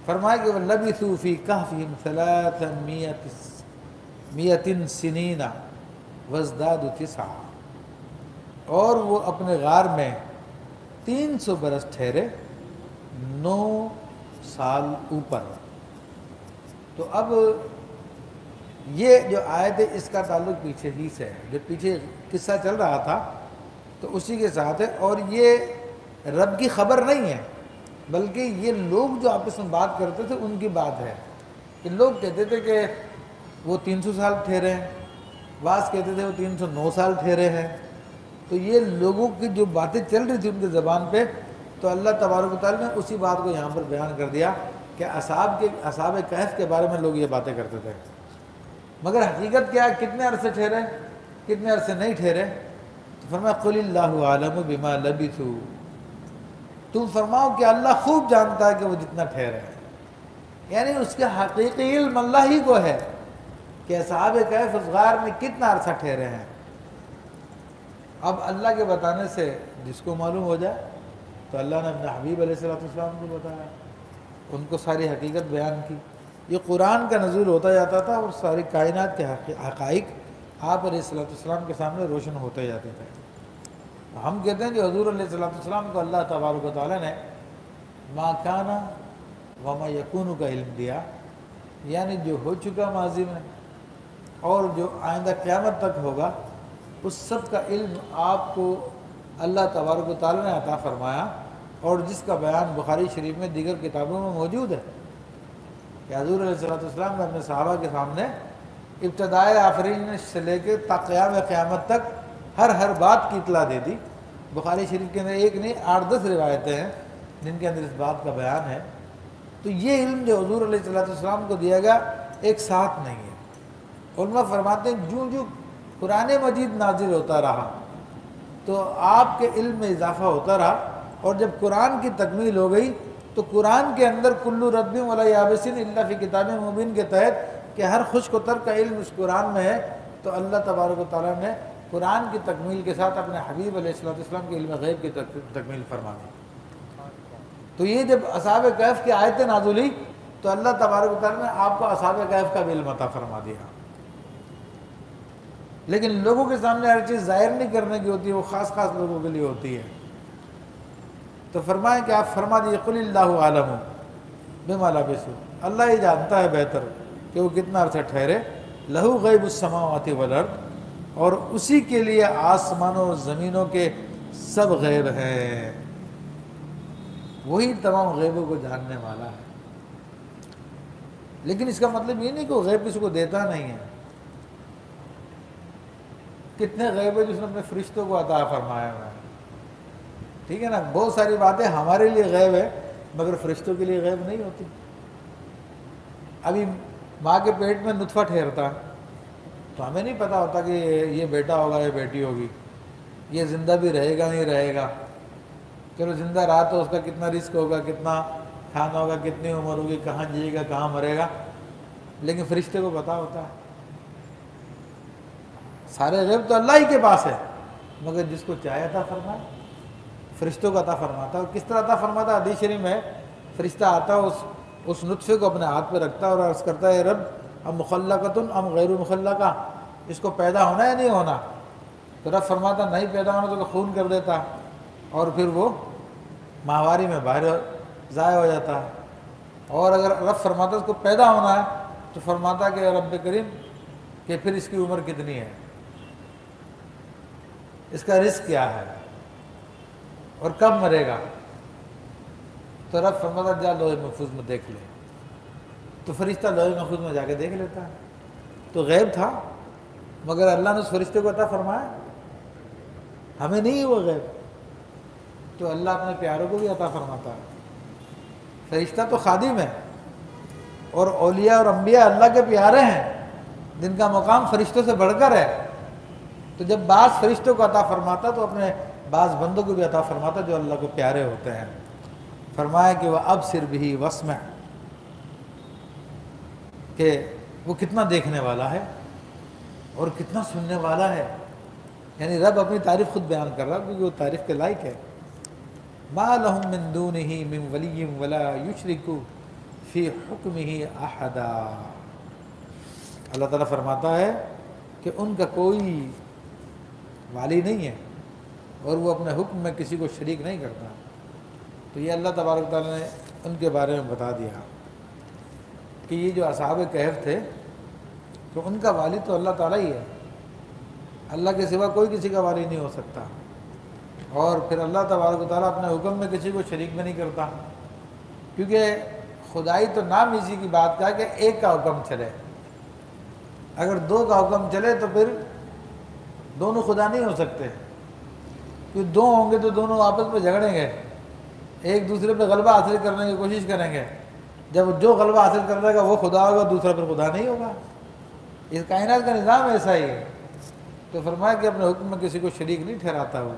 فرمایا کہ وَلَبِثُوا فِي كَهْفِهِمْ 300 سِنِينَ وَازْدَادُوا 9، اور وہ اپنے غار میں 300 برس ٹھہرے، 9 سال اوپر۔ تو اب یہ جو آیت ہے اس کا تعلق پیچھے ہی سے ہے، جو پیچھے قصہ چل رہا تھا تو اسی کے ساتھ ہے، اور یہ رب کی خبر نہیں ہے، بلکہ یہ لوگ جو آپس میں بات کرتے تھے ان کی بات ہے کہ لوگ کہتے تھے کہ وہ 300 سال ٹھہرے ہیں، بعض کہتے تھے وہ 309 سال ٹھہرے ہیں۔ تو یہ لوگوں کی جو باتیں چل رہی تھی ان کی زبان پہ، تو اللہ تبارک و تعالیٰ نے اسی بات کو یہاں پر بیان کر دیا کہ اصحاب کہف کے بارے میں لوگ یہ باتیں کرتے تھے، مگر حقیقت کیا ہے، کتنے عرصے ٹھہرے، کتنے عرصے نہیں ٹھہرے؟ تو فرمایا قل اللہ اعلم بما لبثوا، تم فرماؤ کہ اللہ خوب جانتا ہے کہ وہ جتنا ٹھہرے ہیں، یعنی اس کے حقیقی علم اللہ ہی کو ہے کہ اصحاب کہف اس غار میں کتنا عرصہ ٹھہرے ہیں۔ اب اللہ کے بتانے سے جس کو معلوم ہو جائے تو اللہ نے اپنے حبیب علیہ السلام کو بتایا، ان کو ساری حقیقت بیان کی۔ یہ قرآن کا نزول ہوتا جاتا تھا اور ساری کائنات کے حقائق آپ علیہ السلام کے سامنے روشن ہوتے جاتے تھے۔ ہم کہتے ہیں کہ حضور علیہ السلام کو اللہ تبارک و تعالیٰ نے ما کانا وما یکون کا علم دیا، یعنی جو ہو چکا ماضی میں اور جو آئندہ قیامت تک ہوگا اس سب کا علم آپ کو اللہ تبارک و تعالیٰ نے عطا فرمایا، اور جس کا بیان بخاری شریف میں دیگر کتابوں میں موجود ہے کہ حضور علیہ السلام نے اپنے صحابہ کے سامنے ابتدائے آفرینش سے لے کے تا قیام قیامت تک ہر بات کی اطلاع دے دی۔ بخاری شریف کے اندر ایک نہیں 8-10 روایتیں ہیں جن کے اندر اس بات کا بیان ہے۔ تو یہ علم جو حضور علیہ السلام کو دیا گیا ایک ساتھ نہیں ہے۔ علماء فرماتے ہیں جو قرآن مجید نازل ہوتا رہا تو آپ کے علم میں اضافہ ہوتا رہا، اور جب قرآن کی تکمیل ہو گئی تو قرآن کے اندر کلو رب ولا یابسین الا فی کتاب مبین کے تحت کہ ہر خشک و تر کا علم اس قرآن میں ہے، تو اللہ تبارک و تعالیٰ نے قرآن کی تکمیل کے ساتھ اپنے حبیب علیہ السلام کے علم غیب کی تکمیل فرما دی۔ تو یہ جب اصحاب کہف کی آیتیں نازل ہوئی تو اللہ تبارک و تعالیٰ نے آپ کو اصحاب کہف کا بھی علم عطا فرما دیا۔ لیکن لوگوں کے سامنے ہر چیز ظاہر نہیں کرنے کی ہوتی ہے، وہ خاص لوگوں کے لیے ہوتی ہے۔ تو فرمائیں کہ آپ فرما دیجیے قل اللہ اعلم بما لبثوا، اللہ ہی جانتا ہے بہتر کہ وہ کتنا عرصہ ٹھہرے، لہو غیب السماوات والارض، اور اسی کے لیے آسمانوں اور زمینوں کے سب غیب ہیں، وہی تمام غیبوں کو جاننے والا ہے۔ لیکن اس کا مطلب یہ نہیں کہ وہ غیب کسی کو دیتا نہیں ہے۔ کتنے غیب ہے جس نے اپنے فرشتوں کو عطا فرمایا ہوا ہے، ٹھیک ہے نا؟ بہت ساری باتیں ہمارے لیے غیب ہے مگر فرشتوں کے لیے غیب نہیں ہوتی۔ ابھی ماں کے پیٹ میں نطفہ ٹھہرتا ہے تو ہمیں نہیں پتہ ہوتا کہ یہ بیٹا ہوگا یا بیٹی ہوگی، یہ زندہ بھی رہے گا نہیں رہے گا۔ چلو زندہ رہا تو اس کا کتنا رزق ہوگا، کتنا کھانا ہوگا، کتنی عمر ہوگی، کہاں جیے گا، کہاں مرے گا، لیکن فرشتے کو پتہ ہوتا ہے۔ سارے غیب تو اللہ ہی کے پاس ہے، مگر جس کو چاہے عطا فرمائے، فرشتوں کو عطا فرماتا ہے۔ اور کس طرح عطا فرماتا ہے؟ حدیث شریف میں فرشتہ آتا ہے، اس نطفے کو اپنے ہاتھ پہ رکھتا ہے اور عرض کرتا ہے رب ام مخلقۃ ام غیر مخلقہ، اس کو پیدا ہونا ہے نہیں ہونا؟ تو رب فرماتا نہیں پیدا ہونا تو خون کر دیتا، اور پھر وہ ماہواری میں باہر ضائع ہو جاتا ہے۔ اور اگر رب فرماتا اس کو پیدا ہونا ہے تو فرماتا کہ رب کریم کہ پھر اس کی عمر کتنی ہے، اس کا رزق کیا ہے، اور کب مرے گا؟ تو رب فرماتا جا لوح محفوظ میں دیکھ لے، تو فرشتہ لوح محفوظ میں جا کے دیکھ لیتا ہے۔ تو غیب تھا مگر اللہ نے اس فرشتے کو عطا فرمایا، ہمیں نہیں ہے وہ غیب، تو اللہ اپنے پیاروں کو بھی عطا فرماتا ہے۔ فرشتہ تو خادم ہے، اور اولیاء اور انبیاء اللہ کے پیارے ہیں جن کا مقام فرشتوں سے بڑھ کر ہے۔ تو جب بعض فرشتوں کو عطا فرماتا تو اپنے بعض بندوں کو بھی عطا فرماتا جو اللہ کو پیارے ہوتے ہیں۔ فرمایا کہ وہ ابصر بھی واسمع، کہ وہ کتنا دیکھنے والا ہے اور کتنا سننے والا ہے، یعنی رب اپنی تعریف خود بیان کر رہا کیونکہ وہ تعریف کے لائق ہے۔ ما لہم من دونہ من ولی ولا یشرک فی حکمہ احدا، اللہ تعالیٰ فرماتا ہے کہ ان کا کوئی والی نہیں ہے اور وہ اپنے حکم میں کسی کو شریک نہیں کرتا۔ تو یہ اللہ تبارک و تعالیٰ نے ان کے بارے میں بتا دیا کہ یہ جو اصحاب کہف تھے تو ان کا والی تو اللہ تعالیٰ ہی ہے، اللہ کے سوا کوئی کسی کا والی نہیں ہو سکتا۔ اور پھر اللہ تبارک و تعالیٰ اپنے حکم میں کسی کو شریک بھی نہیں کرتا، کیونکہ خدائی تو نام اسی کی بات کا کہ ایک کا حکم چلے، اگر دو کا حکم چلے تو پھر دونوں خدا نہیں ہو سکتے، کیونکہ دو ہوں گے تو دونوں آپس میں جھگڑیں گے، ایک دوسرے پہ غلبہ حاصل کرنے کی کوشش کریں گے، جب جو غلبہ حاصل کر لے گا وہ خدا ہوگا، دوسرا پھر خدا نہیں ہوگا۔ اس کائنات کا نظام ایسا ہی ہے۔ تو فرمایا کہ اپنے حکم میں کسی کو شریک نہیں ٹھہراتا ہوا۔